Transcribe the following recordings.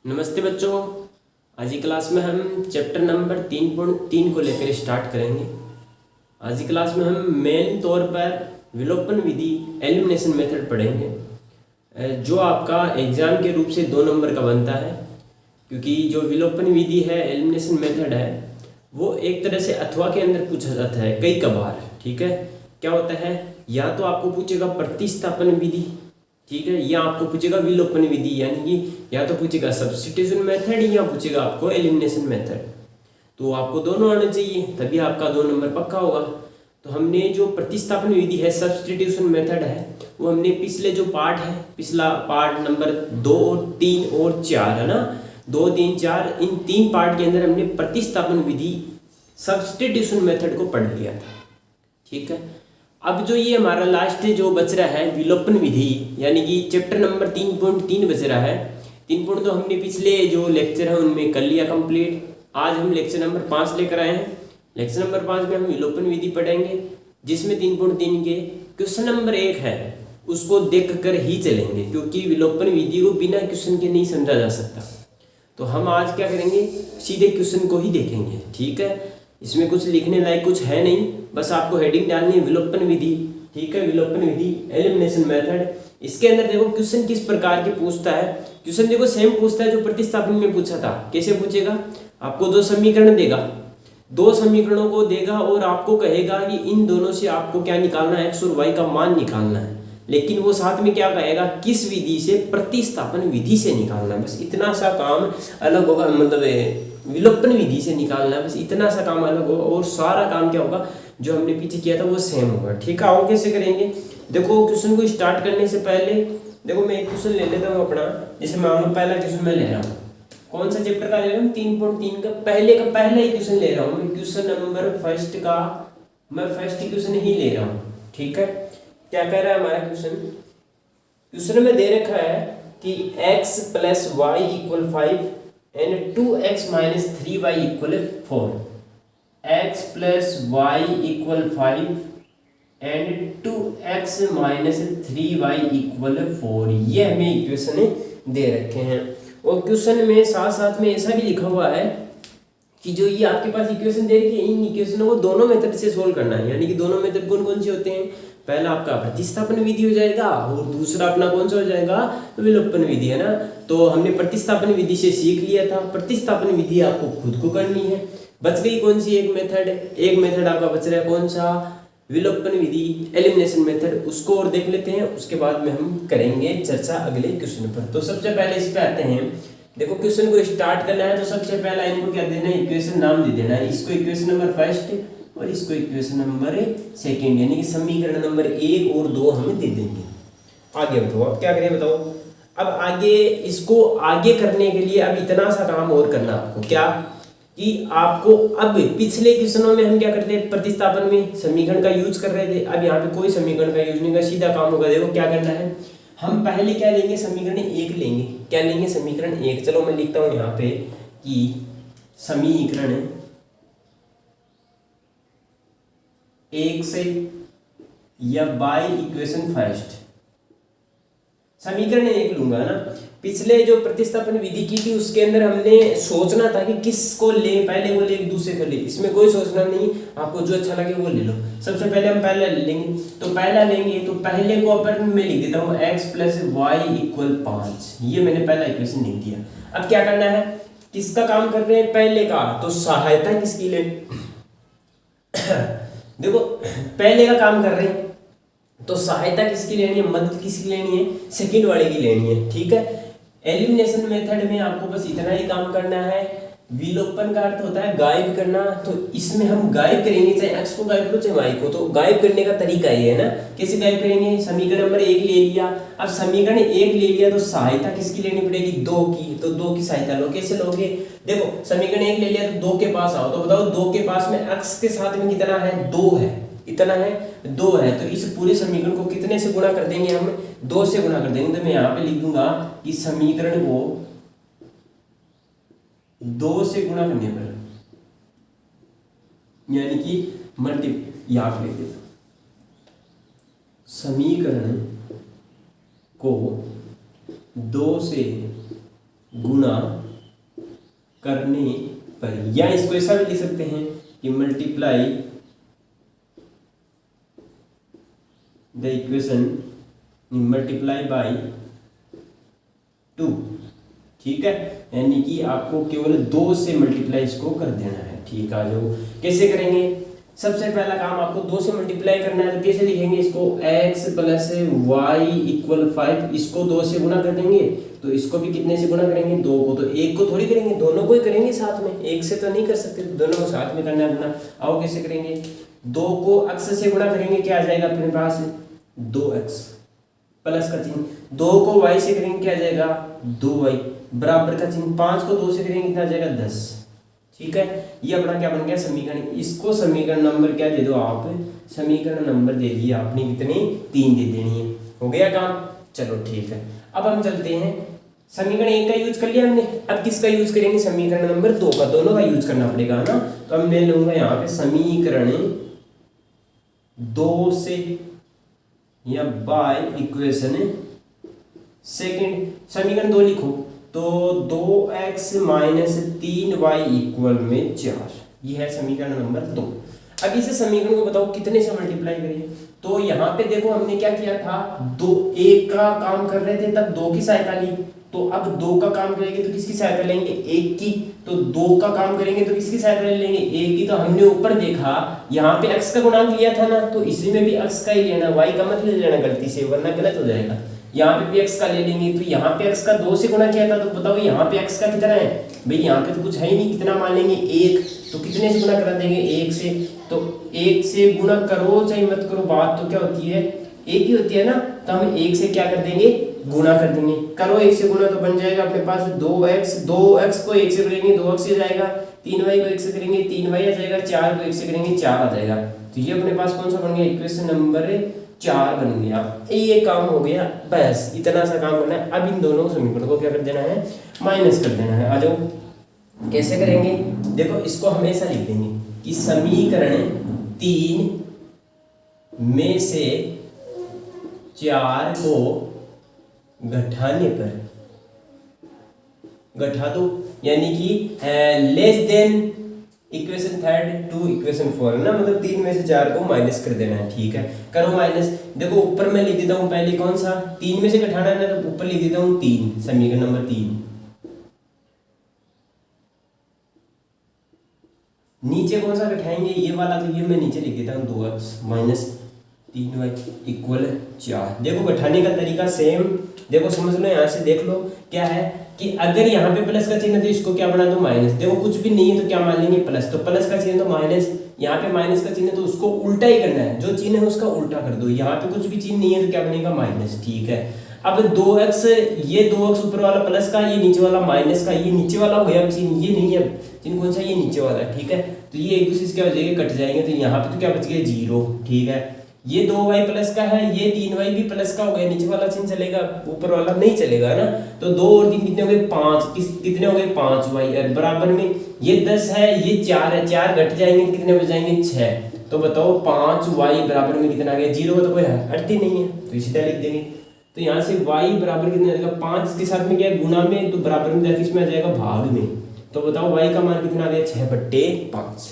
नमस्ते बच्चों। आज की क्लास में हम चैप्टर नंबर 3.3 को लेकर स्टार्ट करेंगे। आज की क्लास में हम मेन तौर पर विलोपन विधि एलिमिनेशन मेथड पढ़ेंगे, जो आपका एग्जाम के रूप से 2 नंबर का बनता है। क्योंकि जो विलोपन विधि है, एलिमिनेशन मेथड है, वो एक तरह से अथवा के अंदर पूछा जाता है कई कबार। ठीक है, क्या होता है, या तो आपको पूछेगा प्रतिस्थापन विधि, ठीक है, या आपको पूछेगा विलोपन विधि, यानी कि या तो पूछेगा सब्स्टिट्यूशन मेथड या पूछेगा आपको एलिमिनेशन मेथड। तो आपको दोनों आने चाहिए, तभी आपका 2 नंबर पक्का होगा। तो हमने जो प्रतिस्थापन विधि है, सब्स्टिट्यूशन मेथड है, वो हमने पिछले जो पार्ट है, पिछला पार्ट नंबर 2, 3 और 4 है ना, 2, 3, 4, इन 3 पार्ट के अंदर हमने प्रतिस्थापन विधि सब्स्टिट्यूशन मेथड को पढ़ लिया था। ठीक है, अब जो ये हमारा लास्ट जो बच रहा है विलोपन विधि, यानी कि चैप्टर नंबर 3.3 बच रहा है। 3 पॉइंट तो हमने पिछले जो लेक्चर है उनमें कर लिया कंप्लीट। आज हम लेक्चर नंबर 5 लेकर आए हैं। लेक्चर नंबर 5 में हम विलोपन विधि पढ़ेंगे, जिसमें 3.3 के क्वेश्चन नंबर 1 है उसको देख कर ही चलेंगे, क्योंकि विलोपन विधि को बिना क्वेश्चन के नहीं समझा जा सकता। तो हम आज क्या करेंगे, सीधे क्वेश्चन को ही देखेंगे। ठीक है, इसमें कुछ लिखने लायक कुछ है नहीं, बस आपको हेडिंग डालनी है विलोपन विधि। ठीक है, विलोपन विधि एलिमिनेशन मेथड। इसके अंदर देखो क्वेश्चन किस प्रकार के पूछता है। क्वेश्चन देखो सेम पूछता है जो प्रतिस्थापन में पूछा था। कैसे पूछेगा, आपको 2 समीकरण देगा, 2 समीकरणों को देगा और आपको कहेगा कि इन दोनों से आपको क्या निकालना है, एक्स और वाई का मान निकालना है। लेकिन वो साथ में क्या कहेगा, किस विधि से, प्रतिस्थापन विधि से निकालना है। बस इतना सा काम अलग होगा, मतलब विलोपन विधि से निकालना है, बस इतना सा काम अलग होगा और सारा काम क्या होगा जो हमने पीछे किया था वो सेम होगा। ठीक है, आओ कैसे करेंगे। देखो क्वेश्चन को स्टार्ट करने से पहले देखो मैं एक क्वेश्चन ले लेता हूँ अपना। जैसे मान लो पहला क्वेश्चन मैं ले रहा हूँ, कौन सा चैप्टर का ले रहा हूँ, 3.3 का पहला ही क्वेश्चन ले रहा हूँ मैं। क्वेश्चन नंबर फर्स्ट का मैं फर्स्ट क्वेश्चन ही ले रहा हूँ। ठीक है, क्या कह रहा है हमारा क्वेश्चन। क्वेश्चन में दे रखा है कि x + y = 5 and 2x - 3y = 4। x + y = 5 and 2x - 3y = 4। ये हमें इक्वेशन दे रखे हैं। और क्वेश्चन में साथ साथ में ऐसा भी लिखा हुआ है कि जो ये आपके पास इक्वेशन दे रखी है, इन इक्वेशनों को दोनों मेथड से सोल्व करना है। यानी कि दोनों मेथड कौन कौन से होते हैं, पहला आपका प्रतिस्थापन विधि हो जाएगा और दूसरा अपना कौन सा हो जाएगा, विलोपन विधि, है ना। तो हमने प्रतिस्थापन विधि से सीख लिया था, प्रतिस्थापन विधि आपको खुद को करनी है। बच गई कौन सी, एक मेथड आपका बच रहा है, कौन सा, विलोपन विधि एलिमिनेशन मेथड। उसको और देख लेते हैं, उसके बाद में हम करेंगे चर्चा अगले क्वेश्चन पर। तो सबसे पहले इस पे आते हैं। देखो क्वेश्चन को स्टार्ट करना है तो सबसे पहला इनको क्या देना है, इक्वेशन नाम दे देना है। इसको इक्वेशन नंबर फर्स्ट और इसको इक्वेशन नंबर सेकंड, यानी कि समीकरण नंबर 1 और 2 हमें दे देंगे। आगे बताओ, अब क्या करें बताओ। अब आगे इसको आगे करने के लिए अब इतना सा काम और करना आपको, क्या कि आपको अब पिछले क्वेश्चनों में हम क्या करते हैं, प्रतिस्थापन में समीकरण का यूज कर रहे थे। अब यहाँ पे कोई समीकरण का यूज नहीं का, सीधा काम होगा। देखो क्या करना है, हम पहले क्या लेंगे, समीकरण 1 लेंगे। क्या लेंगे, समीकरण 1। चलो मैं लिखता हूँ यहाँ पे कि समीकरण 1 से या बाय इक्वेशन फर्स्ट समीकरण 1 लूंगा ना। पिछले जो प्रतिस्थापन विधि की थी उसके अंदर हमने सोचना था कि किसको ले, पहले वो ले दूसरे को ले, इसमें कोई सोचना नहीं, आपको जो अच्छा लगे वो ले लो। सबसे पहले हम पहला ले लेंगे, तो पहला लेंगे तो पहले को अपन में लिख देता हूँ x + y = 5। ये मैंने पहला इक्वेशन लिख दिया। अब क्या करना है, किसका काम कर रहे हैं, पहले का, तो सहायता किसकी ले देखो पहले का काम कर रहे हैं तो सहायता किसकी लेनी है, मदद किसकी लेनी है, सेकंड वाले की लेनी है। ठीक है, एलिमिनेशन मेथड में आपको बस इतना ही काम करना है। विलोपन का अर्थ होता है गायब करना, तो इसमें हम गायब करेंगे, चाहे x को गायब करो चाहे y को। तो गायब करने का तरीका ये है ना, कैसे गायब करेंगे, समीकरण नंबर 1 ले लिया। अब समीकरण 1 ले लिया तो सहायता किसकी लेनी पड़ेगी, 2 की। तो 2 की सहायता लो, कैसे लोगे, देखो समीकरण 1 ले लिया तो 2 के पास आओ, तो बताओ 2 के पास में x के साथ में कितना है, 2 है, इतना है, 2 है। तो इस पूरे समीकरण को कितने से गुणा कर देंगे, हम 2 से गुणा कर देंगे। तो मैं यहाँ पे लिख दूंगा कि समीकरण को 2 से गुणा करने पर, यानी कि मल्टीप्लाई, यहाँ पे लिख देता समीकरण को 2 से गुणा करने पर, या इसको ऐसा भी लिख सकते हैं कि multiply the equation multiply by 2, ठीक है, यानी कि आपको केवल 2 से मल्टीप्लाई इसको कर देना है। ठीक, आ जाओ कैसे करेंगे। सबसे पहला काम आपको 2 से मल्टीप्लाई करना है, तो कैसे लिखेंगे इसको, x प्लस वाई इक्वल 5, इसको 2 से गुना कर देंगे, तो इसको भी कितने से गुना करेंगे, 2 को, तो 1 को थोड़ी करेंगे, दोनों को ही करेंगे साथ में, 1 से तो नहीं कर सकते, तो दोनों को साथ में करना है अपना। आओ कैसे करेंगे, 2 को x से गुना करेंगे, क्या आ जाएगा अपने पास 2x प्लस का चिन्ह, 2 को y से करेंगे क्या आ जाएगा 2y बराबर का चिन्ह, 5 को 2 से करेंगे कितना आ जाएगा 10। ठीक है, ये अपना क्या बन गया समीकरण। इसको समीकरण नंबर क्या दे दो आप, समीकरण नंबर दे दिए आपने, कितनी 3 दे देनी है, हो गया काम। चलो ठीक है, अब हम चलते हैं, समीकरण 1 का यूज कर लिया हमने, अब किसका यूज करेंगे, समीकरण नंबर 2 का, दोनों का यूज करना पड़ेगा ना। तो अब मैं लूंगा यहाँ पे समीकरण 2 से, या बाय इक्वेशन सेकंड, समीकरण 2 लिखो, तो 2x माइनस 3y इक्वल में 4, ये है समीकरण नंबर 2। अब इस समीकरण को बताओ कितने से मल्टीप्लाई करिए, तो यहाँ पे देखो हमने क्या किया था, 1 का काम कर रहे थे तब 2 की सहायता ली, तो अब 2 का काम करेंगे तो किसकी सहायता लेंगे, 1 की, तो 2 का काम करेंगे तो किसकी सहायता ले लेंगे, 1 की। तो हमने ऊपर देखा यहाँ पे x का गुणांक लिया था ना, तो इसी में भी x का ही लेना, y का मत ले लेना गलती से, वरना गलत हो जाएगा। यहाँ पे भी x का ले लेंगे, तो यहाँ पे x का 2 से गुणा किया था, तो बताओ यहाँ पे x का कितना है भाई, यहाँ पे तो कुछ है ही नहीं, कितना मान लेंगे 1, तो कितने से गुणा करा देंगे 1 से, तो 1 से गुणा करो चाहे मत करो, बात तो क्या होती है एक ही होती है ना, तो हम 1 से क्या कर देंगे गुणा कर देंगे, करो 1 से गुणा, तो बन जाएगा अपने पास 2x को 1 से करेंगे 2x आ जाएगा, 3y को 1 से करेंगे 3y आ जाएगा, 4 को 1 से करेंगे 4 आ जाएगा। तो ये अपने पास कौन सा बन गया, इक्वेशन नंबर 4 बन गया। ये काम हो गया, बस इतना सा काम करना है। अब इन दोनों समीकरणों को क्या कर देना है, माइनस कर देना है। आ जाओ कैसे करेंगे, देखो इसको हमेशा लिख देंगे कि समीकरण 3 में से 4 को घटाने पर, घटा दो, यानी कि less than equation 3 to equation 4 है ना, मतलब 3 में से 4 को माइनस कर देना है। ठीक है, करो माइनस, देखो ऊपर मैं लिख देता हूँ पहले कौन सा, 3 में से घटाना है ना, तो ऊपर लिख देता हूँ 3, समीकरण नंबर 3, नीचे कौन सा घटाएंगे ये वाला, तो ये मैं नीचे लिख देता हूँ 2x माइनस 3y इक्वल 4। देखो घटाने का तरीका सेम, देखो समझ लो, यहाँ से देख लो क्या है कि अगर यहाँ पे प्लस का चिन्ह है तो इसको क्या बना दो माइनस, देखो कुछ भी नहीं है तो क्या मान लेंगे प्लस, तो प्लस का चिन्ह तो माइनस, यहाँ पे माइनस का चिन्ह है तो उसको उल्टा ही करना है, जो चिन्ह है उसका उल्टा कर दो, यहाँ पे कुछ भी चिन्ह नहीं है तो क्या बनेगा माइनस। ठीक है, अब 2x, ये 2x ऊपर वाला प्लस का, ये नीचे वाला माइनस का, ये नीचे वाला हो गया चिन्ह, ये नहीं है चिन्ह कौन सा, ये नीचे वाला है। ठीक है, तो ये एक दूसरे से क्या हो जाएगा, कट जाएंगे, तो यहाँ पे तो क्या बच गया 0। ठीक है, ये 2y प्लस का है, ये 3y भी प्लस का हो गया, नीचे वाला चिन्ह चलेगा, ऊपर वाला नहीं चलेगा, है ना। तो 2 और 3 कितने हो गए 5, कितने हो गए 5y, बराबर में ये 10 है, ये 4 है, 4 घट जाएंगे कितने बच जाएंगे 6। तो बताओ 5y बराबर में कितना आ गया, 0 का तो कोई अर्थ ही नहीं है, तो इसी तरह लिख देंगे। तो यहाँ से y बराबर कितना आ जाएगा, 5 के साथ में क्या है गुणा में, तो बराबर में किसमें आ जाएगा भाग में। तो बताओ y का मान कितना आ गया 6/5।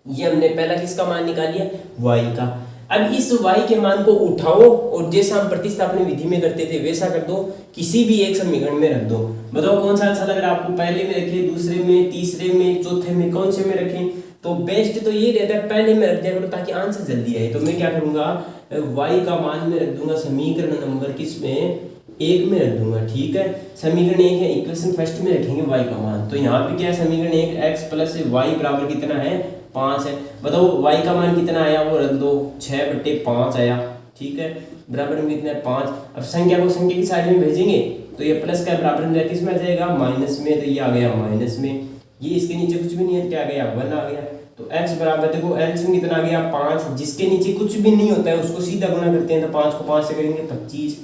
ये हमने पहला किसका मान निकाल लिया, y का। अब इस y के मान को उठाओ और जैसा हम प्रतिस्थापन विधि में करते थे वैसा कर दो, किसी भी एक समीकरण में रख दो। बताओ कौन सा अच्छा लग रहा है आपको, पहले में रखें, दूसरे में, तीसरे में, चौथे में, कौन से में रखें। तो बेस्ट तो ये रहता है पहले में रख दिया करो ताकि आंसर जल्दी आए। तो मैं क्या करूंगा, y का मान में रख दूंगा समीकरण नंबर किसमें, 1 में रख दूंगा। ठीक है, समीकरण 1 है, इक्वेशन फर्स्ट में रखेंगे y का मान। तो यहाँ पे क्या है, समीकरण 1 x प्लस y बराबर कितना है 5 है। बताओ y का मान कितना आया, वो रख दो, 6/5 आया। ठीक है, बराबर में कितना है 5। अब संख्या को संख्या की साइड में भेजेंगे तो ये प्लस का बराबर में किस में आ जाएगा, माइनस में, तो ये आ गया माइनस में, ये इसके नीचे कुछ भी नहीं है, क्या आ गया 1 आ गया। तो x बराबर, देखो एलसीएम कितना आ गया 5, जिसके नीचे कुछ भी नहीं होता है उसको सीधा गुणा करते हैं, तो 5 को 5 से करेंगे 25,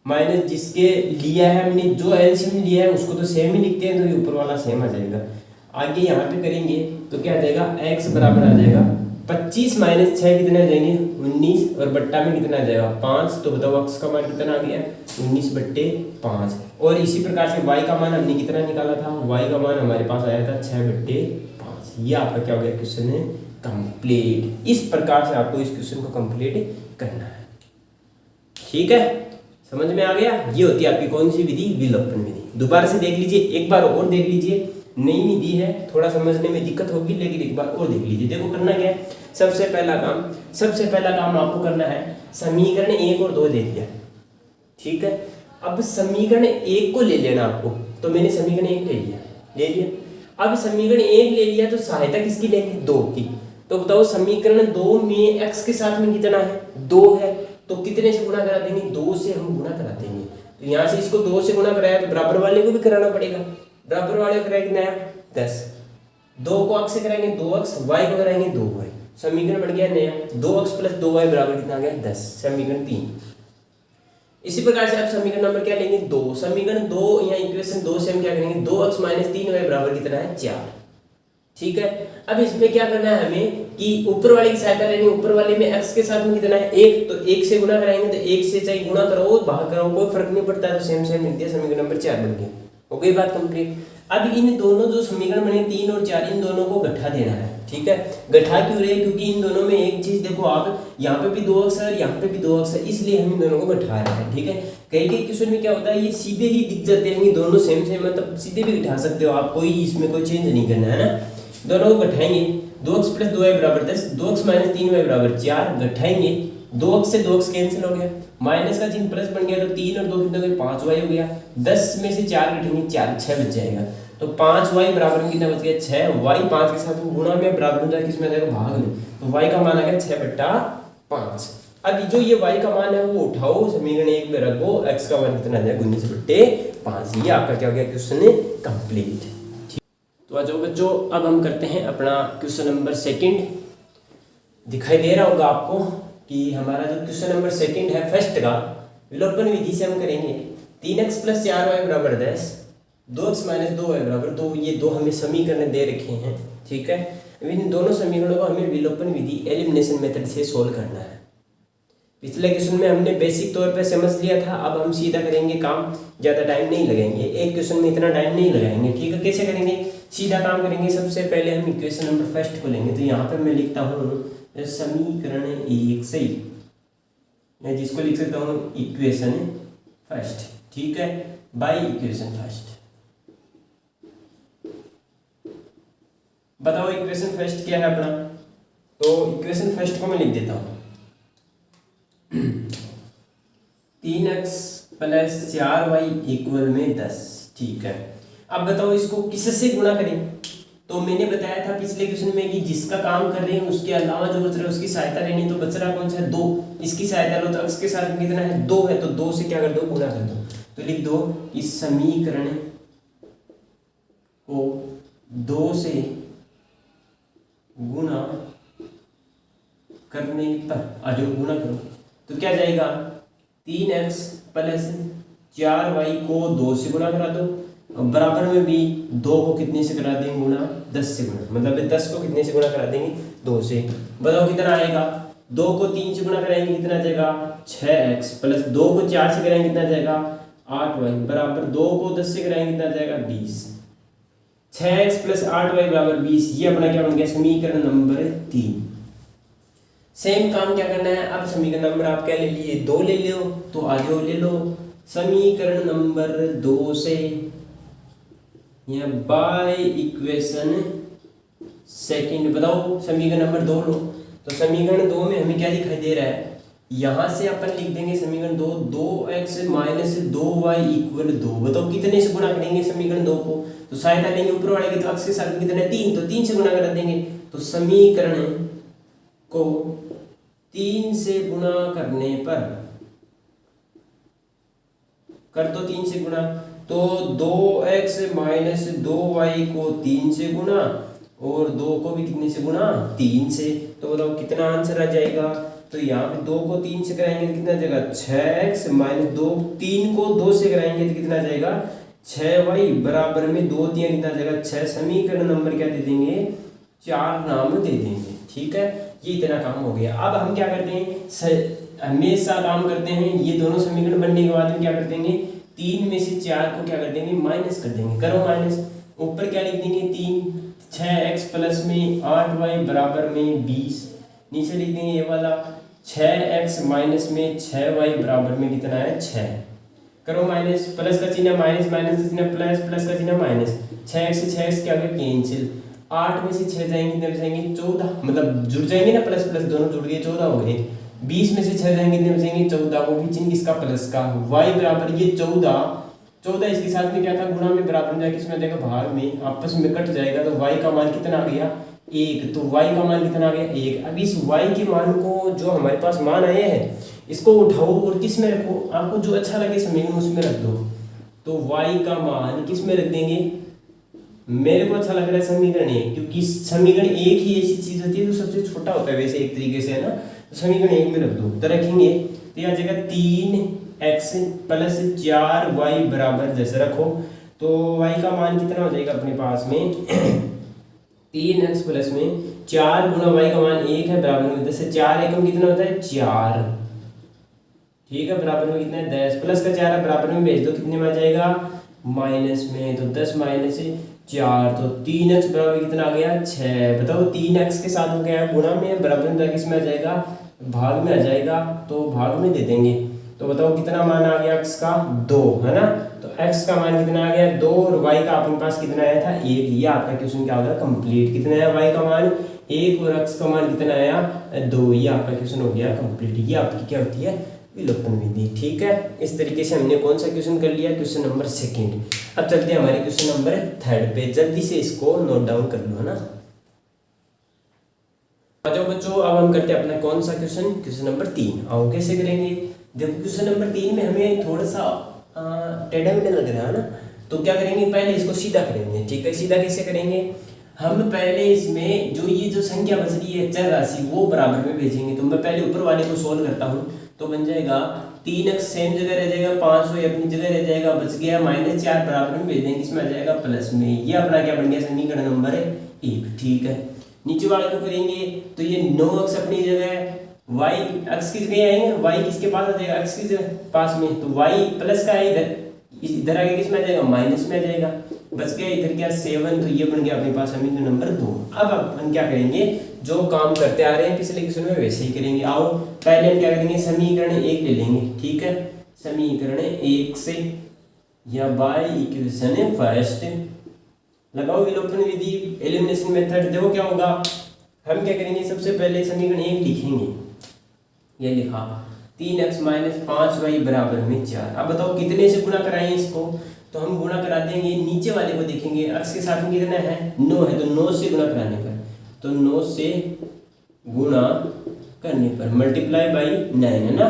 माइनस जिसके लिया है हमने, जो एलसीएम लिया है उसको तो सेम ही लिखते हैं, तो ये ऊपर वाला सेम आ जाएगा। आगे यहाँ पे करेंगे तो क्या आ जाएगा, x बराबर आ जाएगा 25 माइनस 6 कितने आ जाएंगे 19, और बट्टा में कितना आ जाएगा 5। तो बताओ x का मान कितना आ गया 19/5। और इसी प्रकार से y का मान हमने कितना निकाला था, y का मान हमारे पास आया था 6/5। ये आपका क्या हो गया क्वेश्चन है कंप्लीट। इस प्रकार से आपको इस क्वेश्चन को कंप्लीट करना है। ठीक है, समझ में आ गया। ये होती है आपकी कौन सी विधि, विलोपन विधि। दोबारा से देख लीजिए, एक बार और देख लीजिए। नई विधि है, थोड़ा समझने में दिक्कत होगी, लेकिन एक बार और देख लीजिए। देखो करना क्या है, सबसे पहला काम आपको करना है, समीकरण 1 और 2 दे दिया, ठीक है। अब समीकरण 1 को ले लेना आपको, तो मैंने समीकरण 1 ले लिया। अब समीकरण 1 ले लिया तो सहायता किसकी लेंगे 2 की। तो बताओ समीकरण 2 में x के साथ में कितना है 2 है, तो कितने से गुणा करा देंगे 2 से हम गुणा करा देंगे। तो यहाँ से इसको 2 से गुणा कराया तो बराबर वाले को भी कराना पड़ेगा, बराबर वाले कराएंगे नया 10, 2 को x से कराएंगे 2x, y को कराएंगे 2y, समीकरण बन गया नया 2x + 2y बराबर कितना आ गया 10, समीकरण 3। इसी प्रकार से आप समीकरण नंबर क्या लेंगे 2, समीकरण 2 या इक्वेशन 2 से हम क्या करेंगे 2x - 3y बराबर कितना है 4, ठीक है। अब इसमें क्या करना है हमें कि ऊपर वाले की सहायता लेनी, ऊपर वाले में x के साथ में कितना है 1, तो 1 से गुणा कराएंगे, तो 1 से चाहे गुणा करो भाग करो कोई फर्क नहीं पड़ता, तो सेम लिख दिया, समीकरण नंबर 4 बन गया। हो गई बात कंप्लीट। अब इन दोनों जो समीकरण बने 3 और 4, इन दोनों को गठा देना है, ठीक है। गठा क्यों रहे, क्योंकि इन दोनों में एक चीज देखो आप, यहाँ पे भी 2x है, यहाँ पे भी 2x है, इसलिए हम इन दोनों को गठा रहे हैं, ठीक है। कई क्वेश्चन में क्या होता है, ये सीधे ही दिख जाते हैं, दोनों सेम मतलब सीधे भी गठा सकते हो आप, कोई इसमें कोई चेंज नहीं करना है ना। दोनों को गठाएंगे, 2x + 2y बराबर 10, 2x - 3y बराबर 4, गठाएंगे, 2x से 2x कैंसिल हो गया, माइनस का चिन्ह प्लस बन गया, तो 3 और 2 कितने हो गए 5y हो गया, 10 में से 4 घटेंगे 4, 6 बच जाएगा, तो 5y बराबर में कितना बच गया 6, y 5 के साथ गुणा में बराबर हो जाएगा किसमें आ जाएगा भाग में, तो y का मान आ गया 6/5। अब जो ये y का मान है वो उठाओ समीकरण 1 में रखो, x का मान कितना आ जाएगा 19/5। ये आपका क्या हो गया क्वेश्चन कंप्लीट। तो आ जाओ बच्चों, अब हम करते हैं अपना क्वेश्चन नंबर 2। दिखाई दे रहा होगा आपको कि हमारा जो क्वेश्चन नंबर 2 है फर्स्ट का, विलोपन विधि से हम करेंगे 3x + 4y बराबर 10, 2x - 2y बराबर 2, ये दो हमें समीकरण दे रखे हैं, ठीक है। इन दोनों समीकरणों को हमें विलोपन विधि एलिमिनेशन मेथड से सोल्व करना है। पिछले क्वेश्चन में हमने बेसिक तौर पे समझ लिया था, अब हम सीधा करेंगे काम, ज़्यादा टाइम नहीं लगाएंगे, एक क्वेश्चन में इतना टाइम नहीं लगाएंगे, ठीक है। कैसे करेंगे, सीधा काम करेंगे। सबसे पहले हम इक्वेशन नंबर फर्स्ट को लेंगे, तो यहाँ पे मैं लिखता हूँ समीकरण 1 सही, मैं जिसको लिख सकता हूँ इक्वेशन फर्स्ट, ठीक है, बाय इक्वेशन फर्स्ट। बताओ इक्वेशन फर्स्ट क्या है अपना, तो इक्वेशन फर्स्ट को मैं लिख देता हूँ 3x + 4y = 10, ठीक है। अब बताओ इसको किससे गुणा करें, तो मैंने बताया था पिछले क्वेश्चन में कि जिसका काम कर रहे हैं उसके अलावा जो बच रहा है उसकी सहायता लेनी, तो बच रहा कौन सा है 2, इसकी सहायता लो, तो x के साथ में कितना है 2 है, तो 2 से क्या कर दो गुणा कर दो, तो लिख दो इस समीकरण को 2 से गुणा करने पर आज गुणा करो तो क्या जाएगा 3x + 4y को 2 से गुणा करा दो, और बराबर में भी 2 को कितने से करा देंगे गुणा 10 से गुणा, मतलब 10 को कितने से गुणा करा देंगे 2 से। बताओ कितना आएगा, 2 को 3 से गुणा कराएंगे कितना आ जाएगा 6x + 2 को 4 से कराएंगे कितना आ जाएगा 8y बराबर 2 को 10 से कराएंगे कितना आ जाएगा 20, 6x + 8y बराबर 20। ये अपना क्या बन गया समीकरण नंबर 3। सेम काम क्या करना है, अब समीकरण नंबर आप क्या ले लिए 2 ले लो, तो आ जाओ ले लो समीकरण नंबर 2 से या बाय इक्वेशन सेकंड। बताओ समीकरण नंबर 2 लो, तो समीकरण 2 में हमें क्या दिखाई दे रहा है, यहाँ से अपन लिख देंगे समीकरण 2 2x - 2y = 2। बताओ कितने से गुणा करेंगे समीकरण 2 को, तो सहायता लेंगे ऊपर वाले की, तो x के साथ कितने 3, तो 3 से गुणा करा देंगे, तो समीकरण को 3 से गुणा करने पर कर दो 3 से गुणा, तो 2x - 2y को 3 से गुणा और 2 को भी कितने से गुणा 3 से, तो बताओ कितना आंसर आ जाएगा, तो यहाँ पे 2 को 3 से कराएंगे तो कितना आ जाएगा 6x - 2, 3 को 2 से कराएंगे तो कितना आ जाएगा 6y बराबर में 2 दिया कितना आ जाएगा 6। समीकरण नंबर क्या दे देंगे 4 नाम दे देंगे, ठीक है। ये इतना काम हो गया। अब हम क्या करते हैं, हमेशा काम करते हैं, ये दोनों समीकरण बनने के बाद में क्या कर देंगे, 3 में से 4 को क्या कर देंगे, माइनस कर देंगे। करो माइनस, ऊपर क्या लिख देंगे 3, 6x प्लस में 8y बराबर में 20, नीचे लिख देंगे ये वाला 6x माइनस में 6y बराबर में कितना है 6। करो माइनस, प्लस का चिन्ह माइनस, माइनस का चिन्ह प्लस, प्लस का चिन्ह माइनस, 6x से 6x क्या गया कैंसिल, 8 में से 6 जाएंगे कितने बचेंगे 14, मतलब जुड़ जाएंगे ना, प्लस प्लस दोनों जुड़ गए 14 हो गए। 20 में से 6 जाएंगे कितने बचेंगे 14, वो भी चिन्ह किसका प्लस का, y बराबर ये 14 इसके साथ में क्या था गुणा में, बराबर में जाके इसमें आ जाएगा भाग में, आपस में कट जाएगा, तो y का मान कितना आ गया 1, तो y का मान कितना आ गया 1। अब इस y के मान को, जो हमारे पास मान आए हैं, इसको उठाओ और किस में रखो, आपको जो अच्छा लगे समीकरण उसमें रख दो। तो y का मान किस में रख देंगे, मेरे को अच्छा लग रहा है समीकरण 1, क्योंकि समीकरण 1 ही ऐसी चीज होती है जो सबसे छोटा होता है वैसे एक तरीके से, है ना। तो समीकरण 1 में रख दो, तो रखेंगे तो यह आ जाएगा 3x प्लस 4y बराबर, जैसे रखो तो y का मान कितना हो जाएगा अपने पास में 3x प्लस में 4 गुना y का मान 1 है बराबर में 10, 4 एकम कितना होता है 4, ठीक है, बराबर में कितना है 10, प्लस का 4 है बराबर में भेज दो, कितने में आ जाएगा माइनस में, तो 10 माइनस 4, तो 3x बराबर कितना आ गया 6। बताओ 3x के साथ हो गया गुणा में, बराबर में जाके इसमें आ जाएगा भाग में आ जाएगा, तो भाग में दे देंगे। तो बताओ कितना मान आ गया x का 2, है ना। तो x का मान कितना आ गया 2 और y का अपने पास कितना आया था 1। ये आपका क्वेश्चन क्या होगा कंप्लीट। कितना आया y का मान 1 और x का मान कितना आया 2। ये आपका क्वेश्चन हो गया कंप्लीट। ये आपकी क्या होती है विलोपन विधि। ठीक है, इस तरीके से हमने कौन सा क्वेश्चन कर लिया, क्वेश्चन नंबर 2। अब चलते हैं हमारे क्वेश्चन नंबर 3 पे। जल्दी से इसको नोट डाउन कर लो, है ना। आ जाओ बच्चों, अब हम करते हैं अपना कौन सा क्वेश्चन, क्वेश्चन नंबर 3। आओ कैसे करेंगे, देखो क्वेश्चन नंबर 3 में हमें थोड़ा सा टेढ़ा मेढ़ा लग रहा है ना, तो क्या करेंगे पहले इसको सीधा करेंगे। ठीक है, सीधा कैसे करेंगे, हम पहले इसमें जो ये जो संख्या बच रही है चर राशि वो बराबर में भेजेंगे। तो मैं पहले ऊपर वाले को सोल्व करता हूँ, तो बन जाएगा 3x सेम जगह रह जाएगा, 500 अपनी जगह रह जाएगा, बच गया -4 बराबर में भेज देंगे, इसमें आ जाएगा प्लस में। ये अपना क्या बन गया समीकरण नंबर 1। ठीक है, नीचे वाले को करेंगे तो ये 9x अपनी जगह, y x की जगह आएंगे, y किसके पास आ जाएगा x की जगह पास में, तो y प्लस का है इधर आगे किस में आ जाएगा माइनस में आ जाएगा, बच गया इधर क्या 7। तो ये बन गया अपने पास समीकरण नंबर 2। अब अपन क्या करेंगे, जो काम करते आ रहे हैं पिछले क्वेश्चन में वैसे ही करेंगे। आओ पहले हम क्या करेंगे समीकरण 1 ले लेंगे। ठीक है, समीकरण 1 से या बाय इक्वेशन फर्स्ट लगाओ विलोपन विधि, एलिमिनेशन मेथड। देखो क्या होगा, हम क्या करेंगे सबसे पहले समीकरण 1 लिखेंगे, ये लिखा 3x माइनस 5y बराबर में 4। अब बताओ कितने से गुणा कराएं इसको, तो हम गुणा करा देंगे, नीचे वाले को देखेंगे x के साथ में कितना है 9 है, तो 9 से गुणा कराने पर, तो 9 से गुणा करने पर मल्टीप्लाई बाई 9 है ना,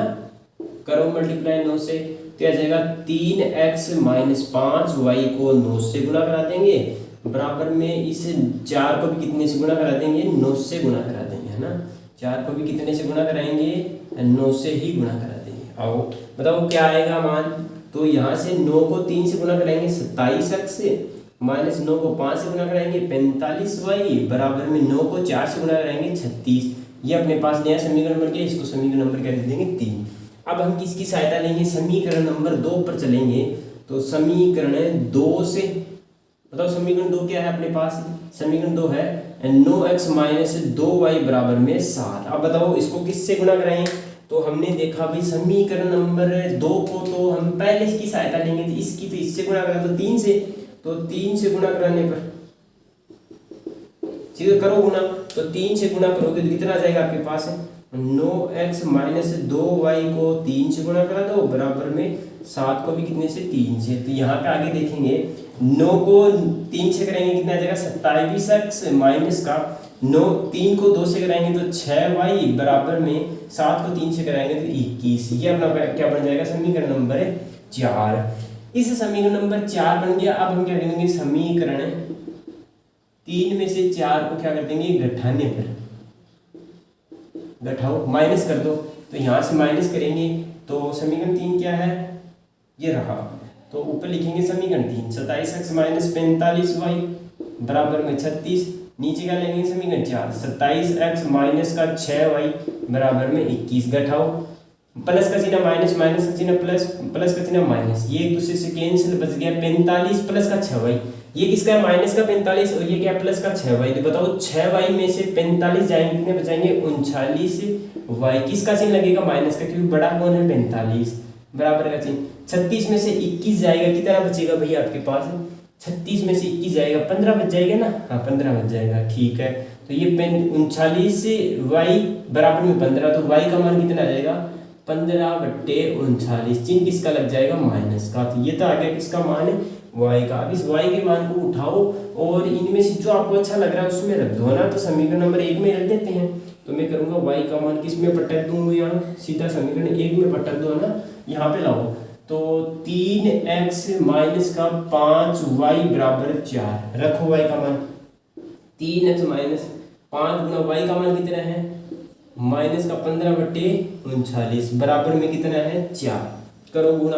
करो मल्टीप्लाई 9 से, तो आ जाएगा 3x माइनस 5y को 9 से गुणा करा देंगे, बराबर में इस 4 को भी कितने से गुणा करा देंगे 9 से गुणा करा देंगे, है ना। 4 को भी कितने से गुणा कराएंगे 9 से ही गुणा करा देंगे। आओ बताओ क्या आएगा मान, तो यहाँ से 9 को 3 से गुणा कराएंगे 27x से, माइनस 9 को 5 से गुणा कराएंगे 45y, बराबर में 9 को 4 से गुणा कराएंगे 36। ये अपने पास नया समीकरण बन गया, इसको समीकरण नंबर क्या दे देंगे 3। अब हम किसकी सहायता लेंगे, समीकरण नंबर 2 पर चलेंगे। तो समीकरण 2 से बताओ समीकरण 2 क्या है अपने पास, समीकरण 2 है 9x माइनस 2y बराबर में 7। अब बताओ इसको किससे गुणा कराएं, तो हमने देखा भाई समीकरण नंबर 2 को तो हम पहले इसकी सहायता लेंगे, तो इसकी तो इससे गुणा करा तो 3 से, तो 3 से गुणा कराने पर सीधे करो गुणा, तो 3 से गुणा करोगे तो कितना आ जाएगा आपके पास 9x माइनस 2y को 3 से गुणा करा दो, बराबर में 7 को भी कितने से 3 से। तो यहाँ पे आगे देखेंगे 9 को 3 से करेंगे कितना आ जाएगा 27x माइनस का 9, 3 को 2 से कराएंगे तो 6y, बराबर में 7 को 3 से कराएंगे तो 21। ये अपना क्या बन जाएगा समीकरण नंबर 4। इस समीकरण नंबर 4 बन गया। अब हम क्या करेंगे समीकरण 3 में से 4 को क्या कर देंगे घटाने पर, घटाओ माइनस कर दो, तो यहाँ से माइनस करेंगे तो समीकरण 3 क्या है ये रहा, तो ऊपर लिखेंगे समीकरण 3 27x माइनस 45y बराबर में 36, नीचे क्या लेंगे समीकरण 4, 27x माइनस का 6y बराबर में 21 घटाओ, प्लस का चिन्ह माइनस, माइनस का चिन्ह प्लस, प्लस का चिन्ह माइनस, ये एक दूसरे से कैंसिल, बच गया 45 प्लस का 6y। ये किसका है माइनस का 45 और ये क्या प्लस का 6y। तो बताओ 6y में से 45 जाएंगे कितने बचाएंगे 39y। किसका चिन्ह लगेगा माइनस का, क्योंकि बड़ा कौन है 45, बराबर का चिन्ह। 36 में से 21 जाएगा, कितना बचेगा भैया आपके पास 36 में से 21 जाएगा 15 बच जाएगा ना, हाँ 15 बच जाएगा, ठीक है। तो ये 39y बराबर में 15, तो y का मान कितना आ जाएगा 15/39। चिन्ह किसका लग जाएगा माइनस का। तो ये तो आ गया किसका मान है y का। अब इस y के मान को उठाओ और इनमें से जो आपको अच्छा लग रहा है उसमें रख दो ना। तो समीकरण नंबर 1 में रख देते हैं। तो मैं करूँगा y का मान किस में पटक दूँ, यहाँ सीधा समीकरण 1 में पटक दो ना, यहाँ पे लाओ। तो 3x माइनस का 5y बराबर 4 रखो y का मान। 3x माइनस 5 गुना y का मान कितना है माइनस का 15/39 बराबर में कितना है 4। करो गुना,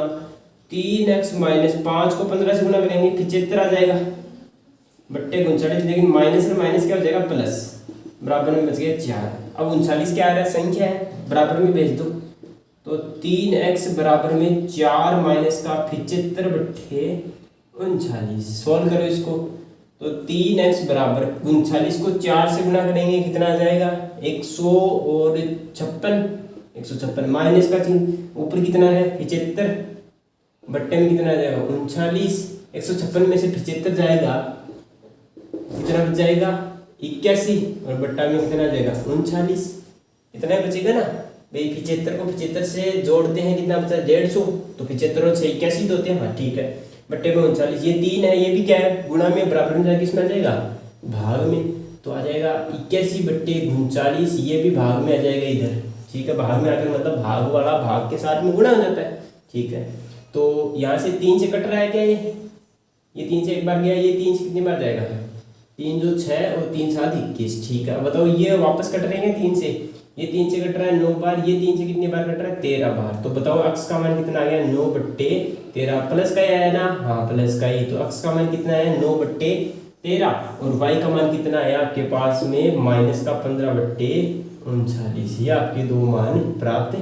3x माइनस 5 को 15 से गुना करेंगे 75 आ जाएगा बट्टे 39, लेकिन माइनस में माइनस क्या हो जाएगा प्लस, बराबर में बच गया 4। अब 39 क्या आ रहा है संख्या है, बराबर में भेज दो। तो 3x बराबर में 4 माइनस का 75/39 सोल्व करो इसको। तो 3x बराबर 39 को 4 से गुना करेंगे कितना आ जाएगा 156 माइनस का चिन्ह ऊपर कितना है 75 बट्टे में कितना आ जाएगा 39। 156 में से 75 जाएगा कितना बच जाएगा 81 और बट्टा में कितना आ जाएगा 39, इतना बचेगा ना भाई। 75 को 75 से जोड़ते हैं कितना बचा 150, तो 75 और 6 81 होते हैं, हाँ ठीक है। बट्टे में 39, ये 3 है, ये भी क्या है गुणा में बराबर में जाएगा, किसमें आ जाएगा भाग में। तो आ जाएगा 81/39, ये भी भाग में आ जाएगा इधर, ठीक है। भाग में आकर मतलब भाग वाला भाग के साथ में गुणा हो जाता है, ठीक है। तो यहाँ से 3 से कट रहा है क्या, ये 3 से एक बार गया, ये 3 से कितनी बार जाएगा 3 जो 6 और 3 7 21, ठीक है। बताओ ये वापस कट रहे हैं 3 से, ये 3 से कट रहा है 9 बार, ये 3 से कितनी बार कट रहा है 13 बार। तो बताओ अक्स का मान कितना आ गया 9/13, प्लस का है ना, हाँ प्लस का ही। तो अक्स का मान कितना है 9/13 और y का मान कितना है आपके पास में माइनस का 15/39। ये आपके दो मान प्राप्त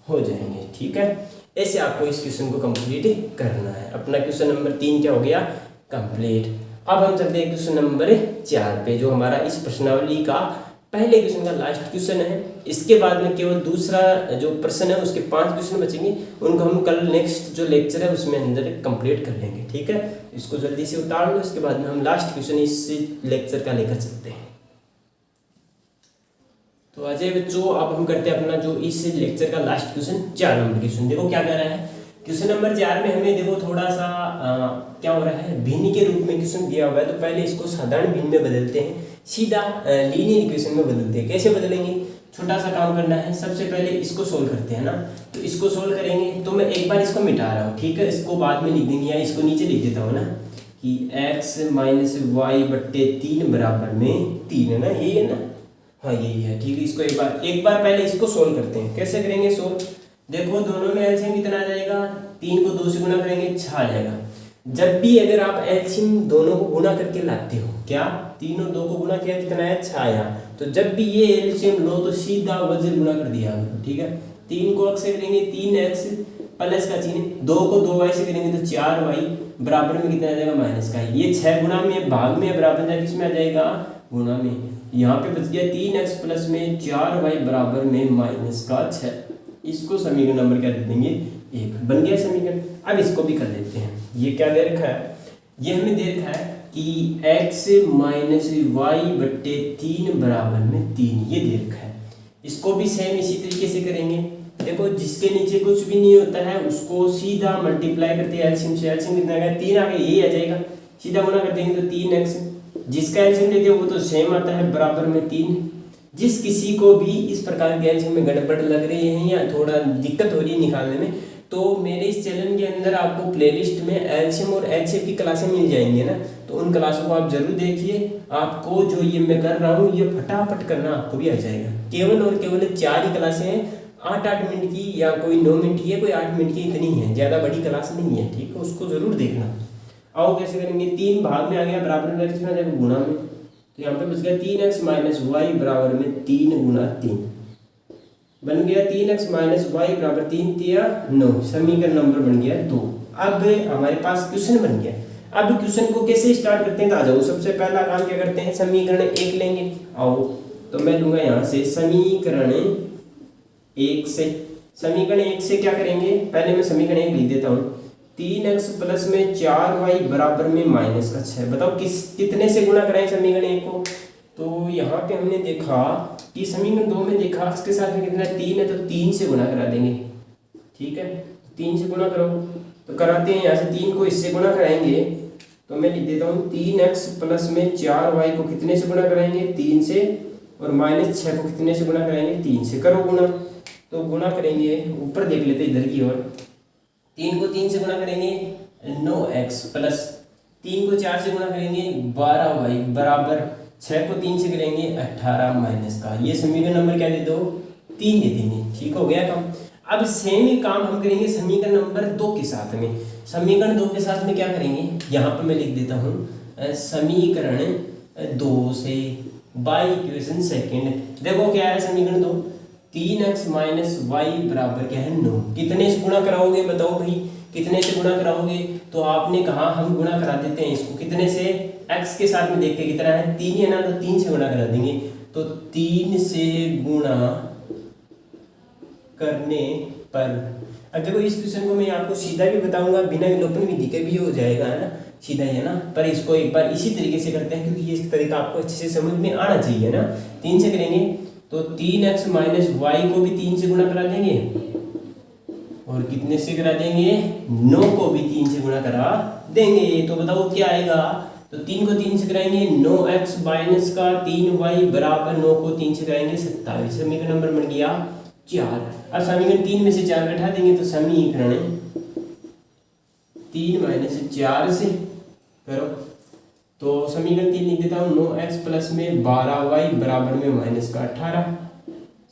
हो जाएंगे, ठीक है। ऐसे आपको इस क्वेश्चन को कंप्लीट करना है। अपना क्वेश्चन नंबर 3 क्या हो गया कंप्लीट। अब हम चलते हैं क्वेश्चन नंबर 4 पे, जो हमारा इस प्रश्नावली का पहले क्वेश्चन का लास्ट क्वेश्चन है। इसके बाद में केवल दूसरा जो प्रश्न है उसके 5 क्वेश्चन बचेंगे, उनको हम कल नेक्स्ट जो लेक्चर है उसमें अंदर कंप्लीट कर लेंगे, ठीक है। इसको जल्दी से उतार लो, इसके बाद में हम लास्ट क्वेश्चन इस लेक्चर का लेकर चलते हैं। तो अजय बच्चों अब हम करते हैं अपना जो इस लेक्चर का लास्ट क्वेश्चन 4 नंबर क्वेश्चन। देखो क्या कह रहा है क्वेश्चन नंबर 4 में हमें देखो थोड़ा सा क्या हो रहा है भिन्न के रूप में क्वेश्चन दिया हुआ है। तो पहले इसको साधारण भिन्न में बदलते हैं, सीधा लीनियर इक्वेशन में बदलते हैं। कैसे बदलेंगे, छोटा सा काम करना है। सबसे पहले इसको सोल्व करते हैं ना। तो इसको सोल्व करेंगे तो मैं एक बार इसको मिटा रहा हूँ, ठीक है। इसको बाद में लिख देंगे या इसको नीचे लिख देता हूँ ना कि x माइनस वाई बट्टे 3 बराबर में 3 है ना, यही है ना, हाँ यही है, ठीक है। इसको एक बार पहले इसको सोल्व करते हैं। कैसे करेंगे सोल्व, देखो दोनों में एलसीएम कितना आ जाएगा 3 को 2 से गुना करेंगे 6 आ जाएगा। जब भी अगर आप एलसीएम दोनों को गुना करके लाते हो, क्या 3 और 2 को गुना किया कितना है 6 आया। तो जब भी ये एलसीएम लो तो सीधा वजन गुना कर दिया, ठीक है। 3 को x से करेंगे 3x प्लस का चिन्ह, 2 को 2y से करेंगे तो 4y बराबर में कितना आ जाएगा माइनस का। ये 6 गुना में भाग में बराबर जाए किसमें आ जाएगा गुणा में। यहाँ पे बच गया 3x प्लस में 4y बराबर में माइनस का 6। इसको समीकरण नंबर क्या दे देंगे 1, बन गया समीकरण। अब इसको भी कर लेते हैं। ये क्या दे रखा है, ये हमें दे रखा है कि x माइनस वाई बट्टे 3 बराबर में 3, ये दे रखा है। इसको भी सेम इसी तरीके से करेंगे। देखो जिसके नीचे कुछ भी नहीं होता है उसको सीधा मल्टीप्लाई करते हैं एलसीएम से। एलसीएम कितना आ गया 3 आ गया, यही आ जाएगा। सीधा गुना कर देंगे तो 3x, जिसका एलसीएम लेते हो वो तो सेम आता है बराबर में 3। जिस किसी को भी इस प्रकार के एलसीएम में गड़बड़ लग रही है या थोड़ा दिक्कत हो रही है निकालने में, तो मेरे इस चैनल के अंदर आपको प्लेलिस्ट में एलसीएम और एचसीएफ की क्लासें मिल जाएंगी ना, तो उन क्लासों को आप जरूर देखिए। आपको जो ये मैं कर रहा हूँ ये फटाफट करना आपको भी आ जाएगा। केवल और केवल 4 ही क्लासें हैं, 8-8 मिनट की या कोई 9 मिनट की है, कोई 8 मिनट की, इतनी है, ज़्यादा बड़ी क्लास नहीं है, ठीक है। उसको जरूर देखना। आओ कैसे करेंगे, 3 भाग में आ गया बराबर में किसमें आ जाएगा गुणा में, तो यहाँ पे बच गया 3x माइनस वाई बराबर में 3 गुना 3 बन गया 3x माइनस वाई बराबर 3 तिया 9, समीकरण नंबर बन गया 2। अब हमारे पास क्वेश्चन बन गया। अब क्वेश्चन को कैसे स्टार्ट करते हैं तो आ जाओ। सबसे पहला काम क्या करते हैं, समीकरण 1 लेंगे। आओ तो मैं लूंगा यहाँ से समीकरण 1 से। समीकरण 1 से क्या करेंगे, पहले मैं समीकरण 1 लिख देता हूँ। 3x प्लस में 4y बराबर में माइनस का 6। बताओ कितने से गुणा कराएं समीकरण 1 को। तो यहाँ पे हमने देखा कि समीकरण 2 में देखा इसके साथ में कितना 3 है, तो 3 से गुणा करा देंगे। ठीक है, 3 से गुणा करो तो कराते हैं। यहाँ से 3 को इससे गुणा कराएंगे तो मैं लिख देता हूँ 3x प्लस में 4y को कितने से गुणा कराएंगे, 3 से, और माइनस 6 को कितने से गुणा कराएंगे, 3 से। करो गुणा, तो गुणा करेंगे, ऊपर देख लेते इधर की ओर। 3 को 3 से गुणा करेंगे 9x प्लस 3 को 4 से गुणा करेंगे 12y बराबर 6 को 3 से करेंगे 18 माइनस का। ये समीकरण नंबर क्या दे दो, 3 दे देंगे। ठीक हो गया काम। अब सेम ही काम हम करेंगे समीकरण नंबर 2 के साथ में। समीकरण 2 के साथ में क्या करेंगे, यहाँ पर मैं लिख देता हूँ समीकरण 2 से बाई इक्वेशन सेकेंड। देखो क्या है समीकरण 2, 3x माइनस वाई बराबर क्या है 9। कितने से गुणा कराओगे बताओ भाई, कितने से गुणा कराओगे। तो आपने कहा हम गुणा करा देते हैं इसको कितने से, x के साथ में देखते कितना है 3 है ना, तो 3 से गुणा करा देंगे। तो 3 से गुणा करने पर, अब देखो इस क्वेश्चन को मैं आपको सीधा भी बताऊंगा, बिना विलोपन विधि के भी हो जाएगा, है ना, सीधा ही है ना। पर इसको एक बार इसी तरीके से करते हैं क्योंकि ये तरीका आपको अच्छे से समझ में आना चाहिए ना। 3 से करेंगे तो 3x माइनस वाई को भी 3 से गुणा करा देंगे, और कितने से करा देंगे, 9 को भी 3 से गुणा करा देंगे। तो बताओ क्या आएगा, तो 3 को 3 से कराएंगे 9x माइनस का 3y बराबर 9 को 3 से कराएंगे 27। समीकरण नंबर बन गया 4। अब समीकरण 3 में से 4 घटा देंगे तो समीकरण 3 माइनस 4 से करो तो समीकरण 3 लिख देता हूँ 9x प्लस में 12y बराबर में माइनस का 18।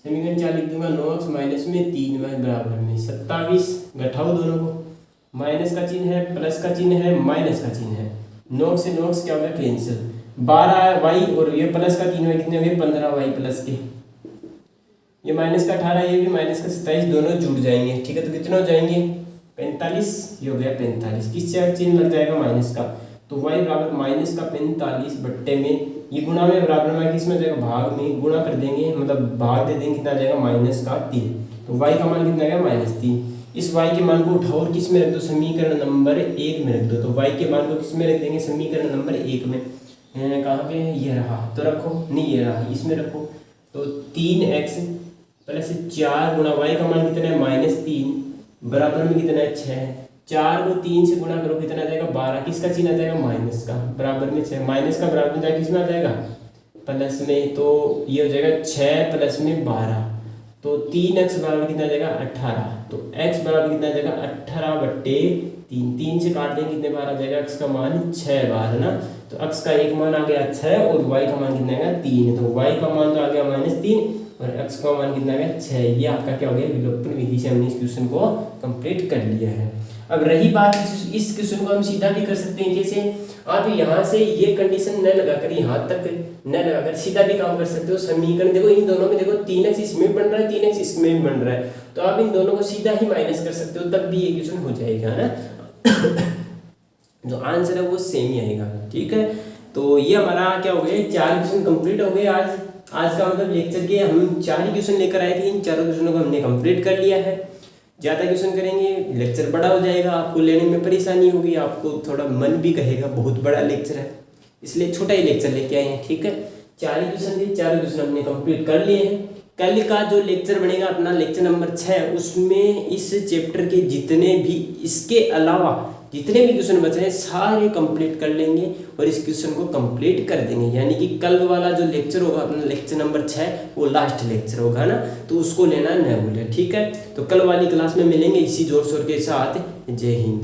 समीकरण 4 लिख दूंगा 9x माइनस में 3y बराबर में 27। घटाओ दोनों को, माइनस का चिन्ह है, प्लस का चिन्ह है, माइनस का चिन्ह है, 9 से 9 क्या होगा कैंसिल। 12y और ये प्लस का 3y कितने हो गए 15y प्लस के, ये माइनस का 18, ये भी माइनस का 27, दोनों जुड़ जाएंगे। ठीक है, तो कितने हो जाएंगे 45, ये हो गया 45। किस चिन्ह लग जाएगा माइनस का, तो y बराबर माइनस का 45 बट्टे में, ये गुणा में बराबर में किस में जाएगा भाग में, गुणा कर देंगे मतलब भाग दे देंगे, कितना आ जाएगा माइनस का 3। तो y का मान कितना आएगा -3। इस y के मान को उठाओ और किस में रख दो, समीकरण नंबर 1 में रख दो। तो y के मान को किस में रख देंगे, समीकरण नंबर 1 में। कहाँ पे ये रहा, तो रखो, नहीं ये रहा, इसमें रखो। तो 3x प्लस 4 गुणा y का मान कितना है -3 बराबर में कितना है 6। 4 को 3 से गुणा करो कितना आ जाएगा 12, किसका चिन्ह आ जाएगा माइनस का, बराबर में 6, माइनस का बराबर में जाएगा किसमें आ जाएगा प्लस में। तो ये हो जाएगा 6 प्लस में 12, तो 3x बराबर कितना आ जाएगा 18। तो x बराबर कितना आ जाएगा 18 बट्टे 3, 3 से काट देंगे कितने बार आ जाएगा, x का मान 6 बार है ना। तो x का एक मान आ गया 6 और y का मान कितना आएगा 3। तो y का मान तो आ गया -3 और x का मान कितना है 6। ये आपका क्या हो गया, विलोपन विधि से हमने इस क्वेश्चन को कंप्लीट कर लिया है। अब रही बात इस क्वेश्चन को हम सीधा भी कर सकते हैं, जैसे आप यहाँ से ये कंडीशन न लगाकर यहाँ तक न लगाकर सीधा भी काम कर सकते हो। समीकरण देखो इन दोनों में, देखो 3x इसमें बन रहा है, 3x इसमें भी बन रहा है, तो आप इन दोनों को सीधा ही माइनस कर सकते हो, तब भी ये क्वेश्चन हो जाएगा ना। जो आंसर है वो सेम ही आएगा। ठीक है, तो ये हमारा क्या हो गया, 4 क्वेश्चन कंप्लीट हो गए आज का मतलब लेक्चर के हम 4 ही क्वेश्चन लेकर आए थे। इन 4 क्वेश्चनों को हमने कंप्लीट कर लिया है। ज़्यादा क्वेश्चन करेंगे लेक्चर बड़ा हो जाएगा, आपको लेने में परेशानी होगी, आपको थोड़ा मन भी कहेगा बहुत बड़ा लेक्चर है, इसलिए छोटा ही लेक्चर लेके आए हैं। ठीक है, 4 ही क्वेश्चन थे, 4 क्वेश्चन हमने कंप्लीट कर लिए हैं। कल का जो लेक्चर बनेगा अपना लेक्चर नंबर 6, उसमें इस चैप्टर के जितने भी, इसके अलावा जितने भी क्वेश्चन बचे हैं सारे कंप्लीट कर लेंगे और इस क्वेश्चन को कंप्लीट कर देंगे। यानी कि कल वाला जो लेक्चर होगा अपना लेक्चर नंबर 6 वो लास्ट लेक्चर होगा ना, तो उसको लेना न भूलें। ठीक है, तो कल वाली क्लास में मिलेंगे इसी जोर शोर के साथ। जय हिंद।